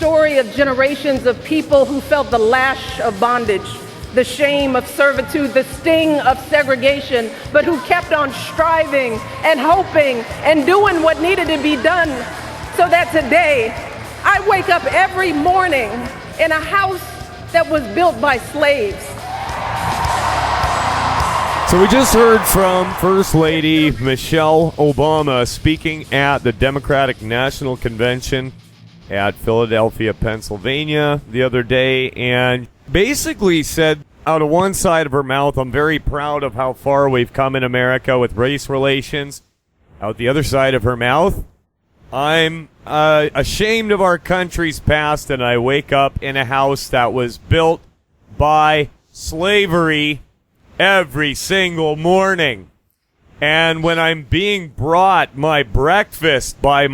story of generations of people who felt the lash of bondage, the shame of servitude, the sting of segregation, but who kept on striving and hoping and doing what needed to be done so that today I wake up every morning in a house that was built by slaves. So we just heard from First Lady Michelle Obama speaking at the Democratic National Convention at Philadelphia, Pennsylvania the other day, and basically said out of one side of her mouth, I'm very proud of how far we've come in America with race relations. Out the other side of her mouth, I'm ashamed of our country's past, and I wake up in a house that was built by slavery every single morning. And when I'm being brought my breakfast by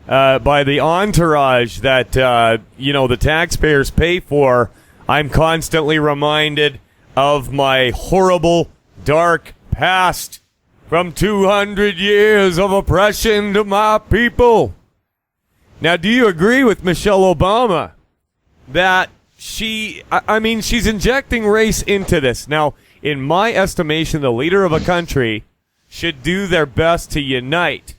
by the entourage that the taxpayers pay for, I'm constantly reminded of my horrible, dark past from 200 years of oppression to my people. Now, do you agree with Michelle Obama that she's injecting race into this? Now, in my estimation, the leader of a country should do their best to unite.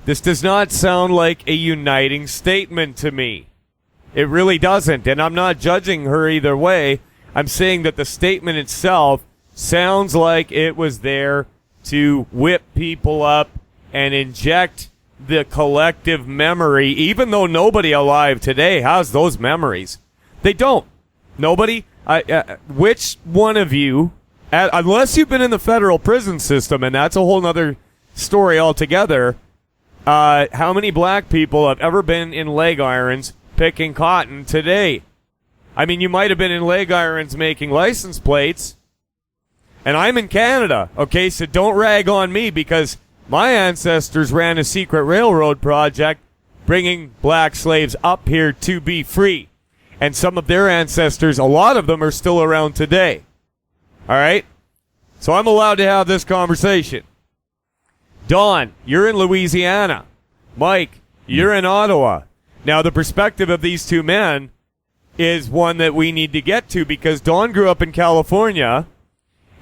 This does not sound like a uniting statement to me. It really doesn't, and I'm not judging her either way. I'm saying that the statement itself sounds like it was there to whip people up and inject the collective memory, even though nobody alive today has those memories. They don't. Nobody. Which one of you, unless you've been in the federal prison system, and that's a whole other story altogether, how many black people have ever been in leg irons picking cotton today? I mean, you might have been in leg irons making license plates, and I'm in Canada, okay? So don't rag on me, because my ancestors ran a secret railroad project bringing black slaves up here to be free. And some of their ancestors, a lot of them, are still around today. All right? So I'm allowed to have this conversation. Don, you're in Louisiana. Mike, you're in Ottawa. Now, the perspective of these two men is one that we need to get to, because Don grew up in California,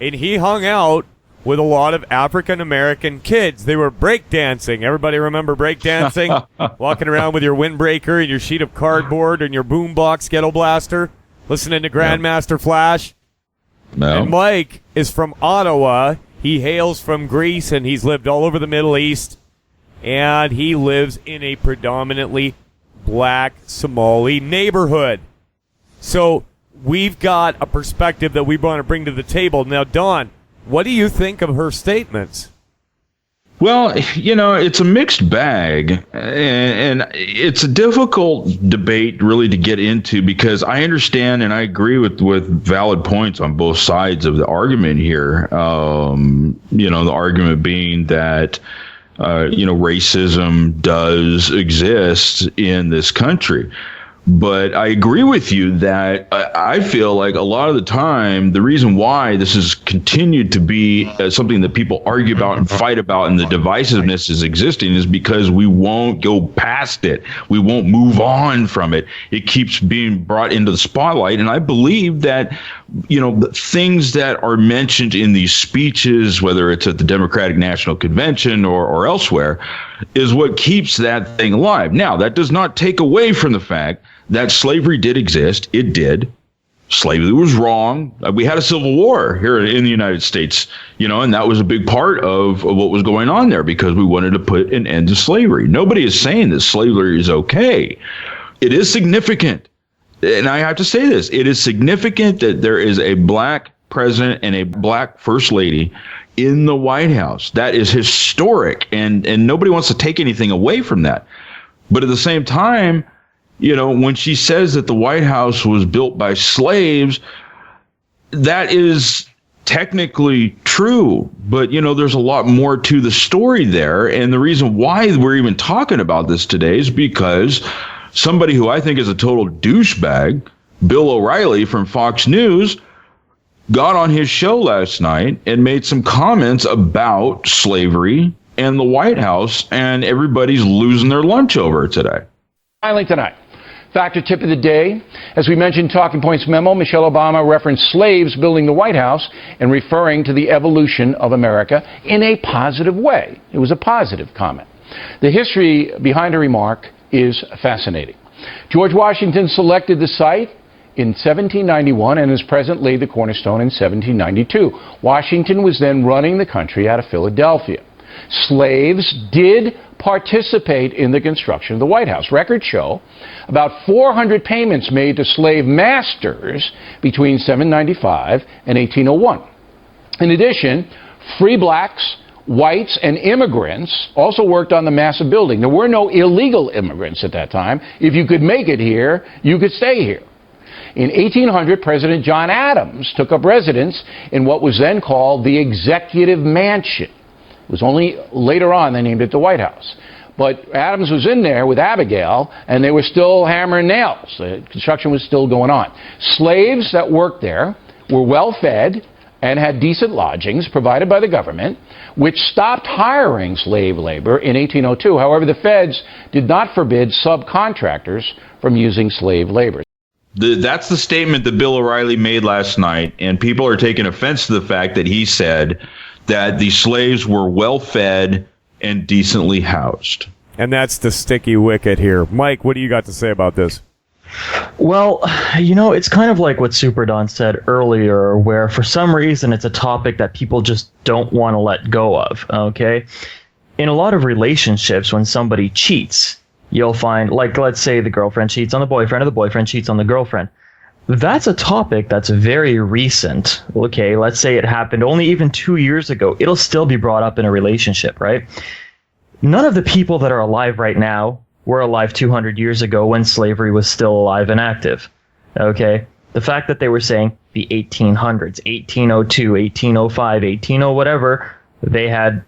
and he hung out with a lot of African-American kids. They were breakdancing. Everybody remember breakdancing? Walking around with your windbreaker and your sheet of cardboard and your boombox ghetto blaster, listening to Grandmaster Flash. No. And Mike is from Ottawa. He hails from Greece, and he's lived all over the Middle East. And he lives in a predominantly black Somali neighborhood. So we've got a perspective that we want to bring to the table. Now, Don, what do you think of her statements? Well, it's a mixed bag, and it's a difficult debate really to get into, because I understand and I agree with valid points on both sides of the argument here. The argument being that, racism does exist in this country. But I agree with you that I feel like a lot of the time, the reason why this has continued to be something that people argue about and fight about, and the divisiveness is existing, is because we won't go past it. We won't move on from it. It keeps being brought into the spotlight. And I believe that, the things that are mentioned in these speeches, whether it's at the Democratic National Convention or elsewhere, is what keeps that thing alive. Now, that does not take away from the fact that slavery did exist. It did. Slavery was wrong. We had a civil war here in the United States, and that was a big part of what was going on there, because we wanted to put an end to slavery. Nobody is saying that slavery is okay. It is significant. And I have to say this. It is significant that there is a black president and a black first lady in the White House. That is historic, and nobody wants to take anything away from that. But at the same time, when she says that the White House was built by slaves, that is technically true. But, there's a lot more to the story there. And the reason why we're even talking about this today is because somebody who I think is a total douchebag, Bill O'Reilly from Fox News, got on his show last night and made some comments about slavery and the White House, and everybody's losing their lunch over it today. Finally tonight, Factor tip of the day. As we mentioned, Talking Points memo, Michelle Obama referenced slaves building the White House and referring to the evolution of America in a positive way. It was a positive comment. The history behind her remark is fascinating. George Washington selected the site in 1791 and is presently the cornerstone in 1792. Washington was then running the country out of Philadelphia. Slaves did participate in the construction of the White House. Records show about 400 payments made to slave masters between 795 and 1801. In addition, free blacks, whites, and immigrants also worked on the massive building. There were no illegal immigrants at that time. If you could make it here, you could stay here. In 1800, President John Adams took up residence in what was then called the Executive Mansion. It was only later on they named it the White House. But Adams was in there with Abigail, and they were still hammering nails. The construction was still going on. Slaves that worked there were well fed and had decent lodgings provided by the government, which stopped hiring slave labor in 1802. However, the feds did not forbid subcontractors from using slave labor. That's the statement that Bill O'Reilly made last night, and people are taking offense to the fact that he said that the slaves were well fed and decently housed. And that's the sticky wicket here. Mike, what do you got to say about this? Well, it's kind of like what Super Don said earlier, where for some reason it's a topic that people just don't want to let go of, okay? In a lot of relationships, when somebody cheats, you'll find, like, let's say the girlfriend cheats on the boyfriend or the boyfriend cheats on the girlfriend. That's a topic that's very recent, okay? Let's say it happened only even 2 years ago. It'll still be brought up in a relationship, right? None of the people that are alive right now were alive 200 years ago when slavery was still alive and active, okay? The fact that they were saying the 1800s, 1802, 1805, 180 whatever, they had,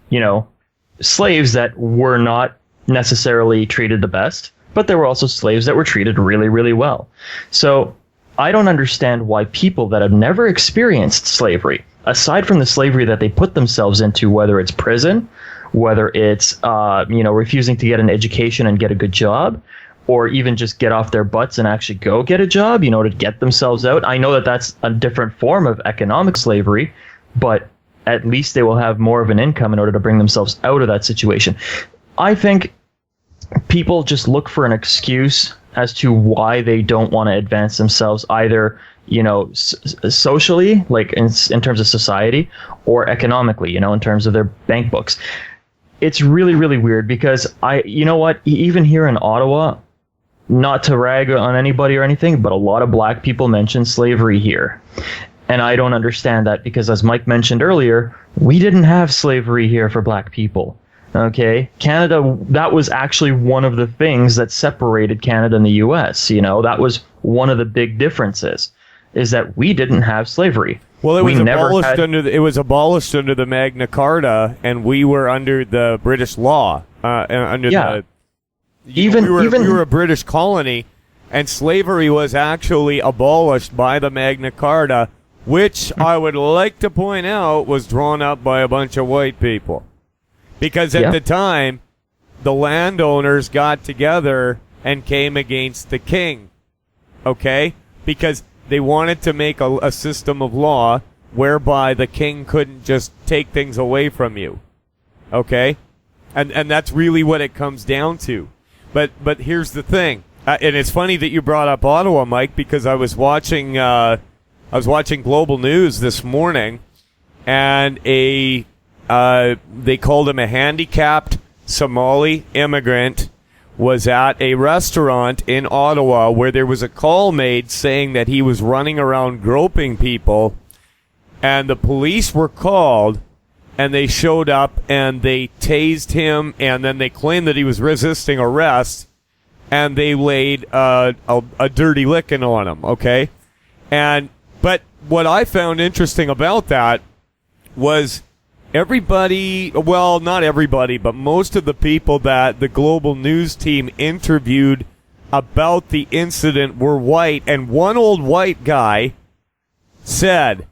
slaves that were not necessarily treated the best, but there were also slaves that were treated really, really well. So I don't understand why people that have never experienced slavery, aside from the slavery that they put themselves into, whether it's prison, whether it's refusing to get an education and get a good job, or even just get off their butts and actually go get a job, to get themselves out. I know that that's a different form of economic slavery, but at least they will have more of an income in order to bring themselves out of that situation. I think people just look for an excuse as to why they don't want to advance themselves, either socially, like in terms of society, or economically, in terms of their bank books. It's really, really weird because even here in Ottawa, not to rag on anybody or anything, but a lot of black people mention slavery here. And I don't understand that because, as Mike mentioned earlier, we didn't have slavery here for black people. Okay, Canada, that was actually one of the things that separated Canada and the U.S. That was one of the big differences, is that we didn't have slavery. Well, it was abolished under the Magna Carta, and we were under the British law. We were a British colony, and slavery was actually abolished by the Magna Carta, which I would like to point out was drawn up by a bunch of white people. Because at the time, the landowners got together and came against the king, okay? Because they wanted to make a system of law whereby the king couldn't just take things away from you, okay? And that's really what it comes down to. But here's the thing, and it's funny that you brought up Ottawa, Mike, because I was watching Global News this morning, and they called him a handicapped Somali immigrant was at a restaurant in Ottawa where there was a call made saying that he was running around groping people, and the police were called, and they showed up and they tased him, and then they claimed that he was resisting arrest, and they laid a dirty licking on him, okay? But what I found interesting about that was everybody, well, not everybody, but most of the people that the Global News team interviewed about the incident were white, and one old white guy said,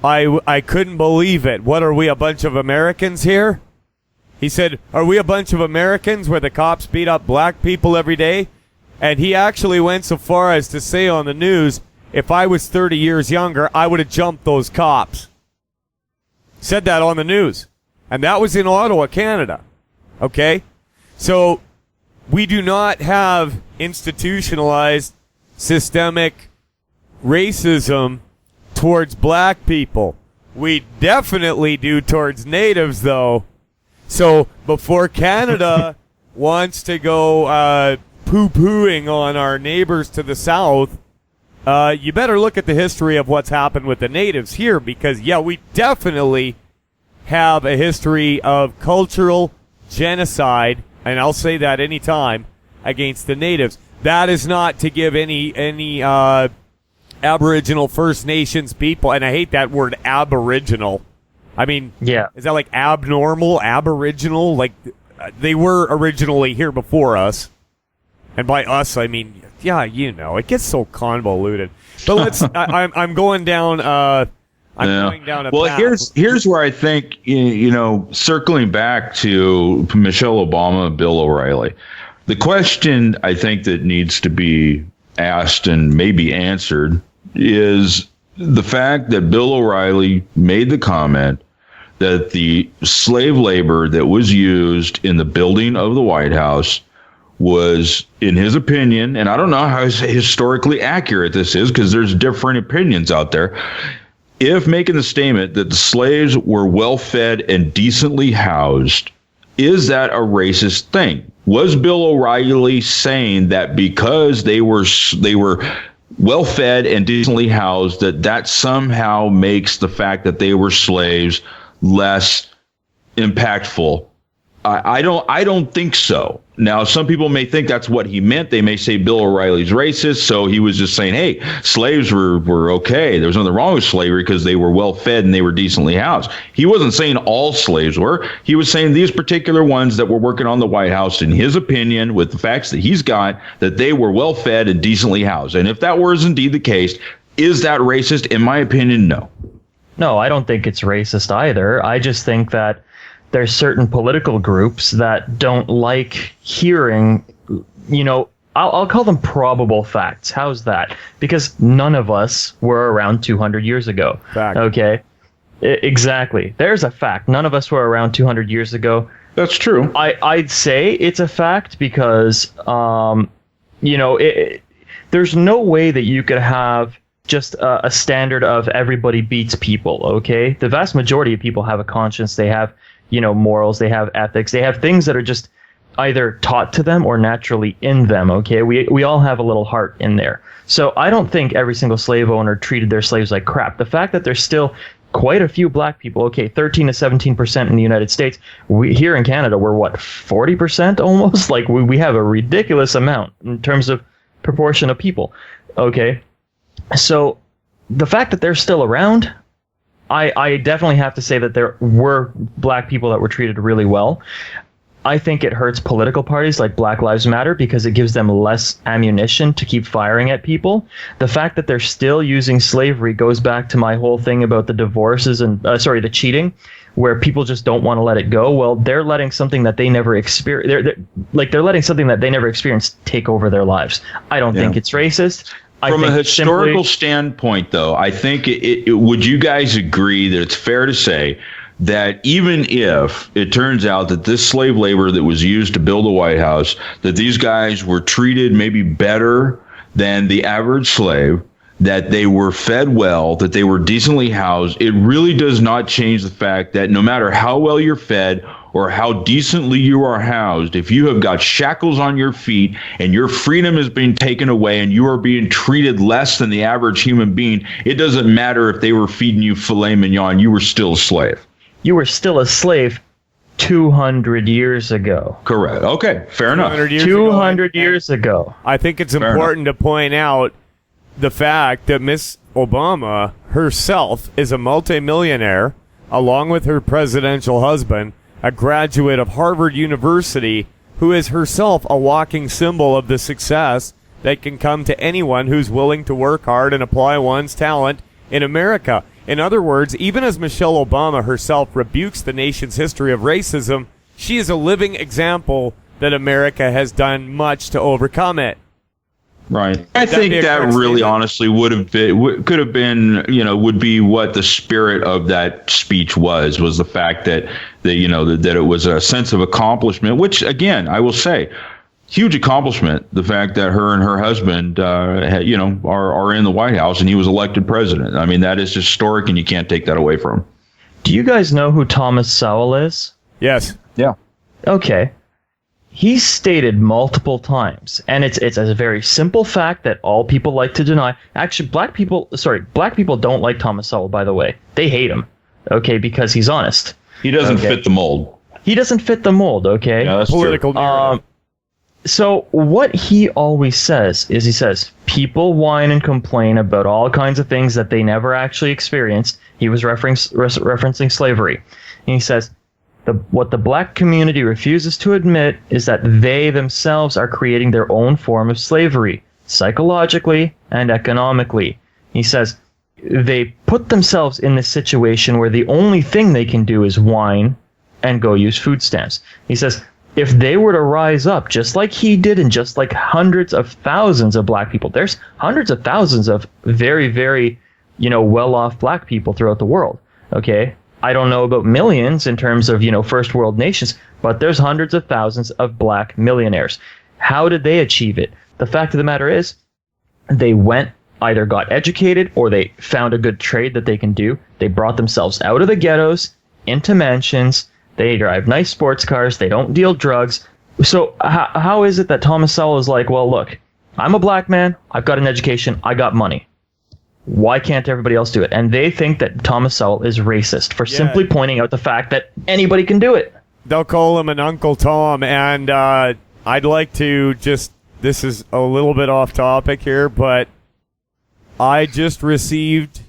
I couldn't believe it. What, are we a bunch of Americans here? He said, are we a bunch of Americans where the cops beat up black people every day? And he actually went so far as to say on the news, if I was 30 years younger, I would have jumped those cops. Said that on the news. And that was in Ottawa, Canada. Okay? So we do not have institutionalized systemic racism towards black people. We definitely do towards natives, though. So before Canada wants to go poo-pooing on our neighbors to the south, you better look at the history of what's happened with the natives here, because, yeah, we definitely have a history of cultural genocide, and I'll say that anytime, against the natives. That is not to give any Aboriginal First Nations people, and I hate that word Aboriginal. I mean, Yeah. is that like abnormal, Aboriginal? Like, they were originally here before us. And by us, I mean, yeah, you know, it gets so convoluted. But let's, I'm going down, going down a path. Here's where I think, you know, circling back to Michelle Obama and Bill O'Reilly, the question I think that needs to be asked and maybe answered is the fact that Bill O'Reilly made the comment that the slave labor that was used in the building of the White House was, in his opinion, and I don't know how historically accurate this is because there's different opinions out there, if making the statement that the slaves were well fed and decently housed, is that a racist thing? Was Bill O'Reilly saying that because they were well fed and decently housed, that somehow makes the fact that they were slaves less impactful? I don't think so. Now, some people may think that's what he meant. They may say Bill O'Reilly's racist, so he was just saying, hey, slaves were okay. There was nothing wrong with slavery because they were well fed and they were decently housed. He wasn't saying all slaves were. He was saying these particular ones that were working on the White House, in his opinion, with the facts that he's got, that they were well fed and decently housed. And if that was indeed the case, is that racist? In my opinion, no. No, I don't think it's racist either. I just think that there's certain political groups that don't like hearing, you know, I'll call them probable facts. How's that? Because none of us were around 200 years ago. Fact. Okay? Exactly. There's a fact. None of us were around 200 years ago. That's true. I'd say it's a fact because, you know, there's no way that you could have just a standard of everybody beats people, okay? The vast majority of people have a conscience. They have, you know, morals, they have ethics, they have things that are just either taught to them or naturally in them, okay? We all have a little heart in there. So I don't think every single slave owner treated their slaves like crap. The fact that there's still quite a few black people, okay, 13 to 17% in the United States. Here in Canada, we're what, 40% almost? Like we have a ridiculous amount in terms of proportion of people, okay? So the fact that they're still around, I definitely have to say that there were black people that were treated really well. I think it hurts political parties like Black Lives Matter because it gives them less ammunition to keep firing at people. The fact that they're still using slavery goes back to my whole thing about the divorces and, the cheating, where people just don't want to let it go. Well, they're letting something that they never experienced, they're letting something that they never experienced take over their lives. I don't think it's racist. From a historical standpoint, though, I think would you guys agree that it's fair to say that even if it turns out that this slave labor that was used to build the White House, that these guys were treated maybe better than the average slave, that they were fed well, that they were decently housed, it really does not change the fact that no matter how well you're fed or how decently you are housed, if you have got shackles on your feet and your freedom is being taken away and you are being treated less than the average human being, it doesn't matter if they were feeding you filet mignon, you were still a slave. You were still a slave 200 years ago. Correct. Okay, fair enough. 200 years ago. I think it's important to point out the fact that Miss Obama herself is a multimillionaire, along with her presidential husband, a graduate of Harvard University, who is herself a walking symbol of the success that can come to anyone who's willing to work hard and apply one's talent in America. In other words, even as Michelle Obama herself rebukes the nation's history of racism, she is a living example that America has done much to overcome it. Right. I think that really honestly could have been, would be what the spirit of that speech was the fact that that it was a sense of accomplishment, which again, I will say, huge accomplishment. The fact that her and her husband, are in the White House and he was elected president. I mean, that is historic and you can't take that away from him. Do you guys know who Thomas Sowell is? Yes. Yeah. Okay. He's stated multiple times, and it's a very simple fact that all people like to deny. Actually, black people don't like Thomas Sowell, by the way. They hate him, okay, because he's honest. He doesn't fit the mold. He doesn't fit the mold, okay? Yeah, that's political true. So what he always says is, he says, people whine and complain about all kinds of things that they never actually experienced. He was referencing slavery. And he says, what the black community refuses to admit is that they themselves are creating their own form of slavery, psychologically and economically. He says they put themselves in this situation where the only thing they can do is whine and go use food stamps. He says if they were to rise up just like he did and just like hundreds of thousands of black people, there's hundreds of thousands of very, very, well-off black people throughout the world, okay? I don't know about millions in terms of, first world nations, but there's hundreds of thousands of black millionaires. How did they achieve it? The fact of the matter is, they either got educated or they found a good trade that they can do. They brought themselves out of the ghettos, into mansions. They drive nice sports cars. They don't deal drugs. So how is it that Thomas Sowell is like, well, look, I'm a black man. I've got an education. I got money. Why can't everybody else do it? And they think that Thomas Sowell is racist for simply pointing out the fact that anybody can do it. They'll call him an Uncle Tom, and I'd like to this is a little bit off topic here, but I just received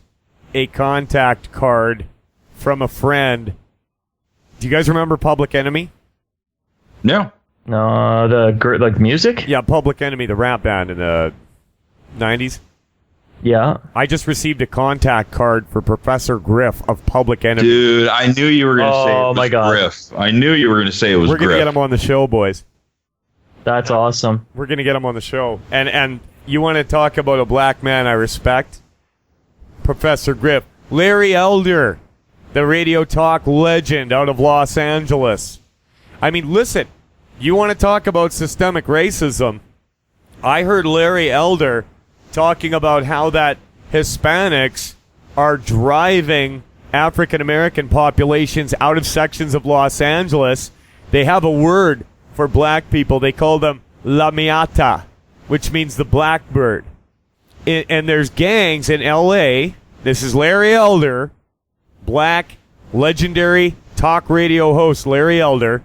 a contact card from a friend. Do you guys remember Public Enemy? No. No, the music? Yeah, Public Enemy, the rap band in the 90s. Yeah. I just received a contact card for Professor Griff of Public Enemy. Dude, I knew you were going to say it was my God. Griff. I knew you were going to say it was We're Griff. going to get him on the show, boys. That's awesome. We're going to get him on the show. And you want to talk about a black man I respect? Professor Griff. Larry Elder, the radio talk legend out of Los Angeles. I mean, listen, you want to talk about systemic racism? I heard Larry Elder talking about how that Hispanics are driving African-American populations out of sections of Los Angeles. They have a word for black people. They call them La Miata, which means the blackbird. And there's gangs in L.A. This is Larry Elder, black, legendary talk radio host Larry Elder,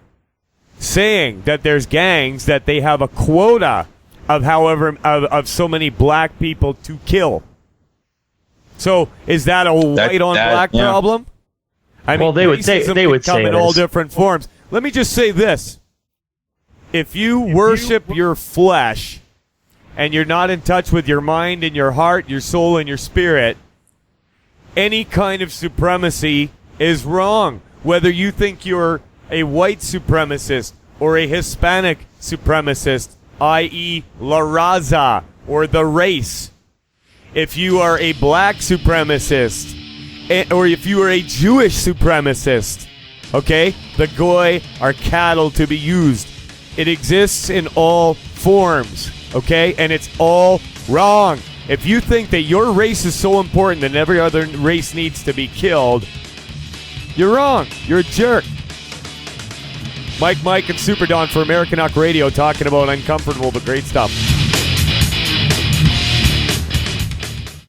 saying that there's gangs that they have a quota of so many black people to kill. So is that a white on black problem? I mean, they would say come in all different forms. Let me just say this: if you worship your flesh and you're not in touch with your mind and your heart, your soul and your spirit, any kind of supremacy is wrong. Whether you think you're a white supremacist or a Hispanic supremacist, i.e. La Raza, or the race. If you are a black supremacist, or if you are a Jewish supremacist, okay, the goy are cattle to be used. It exists in all forms, okay, and it's all wrong. If you think that your race is so important that every other race needs to be killed, you're wrong. You're a jerk. Mike, and Super Don for Americanuck Radio talking about uncomfortable but great stuff.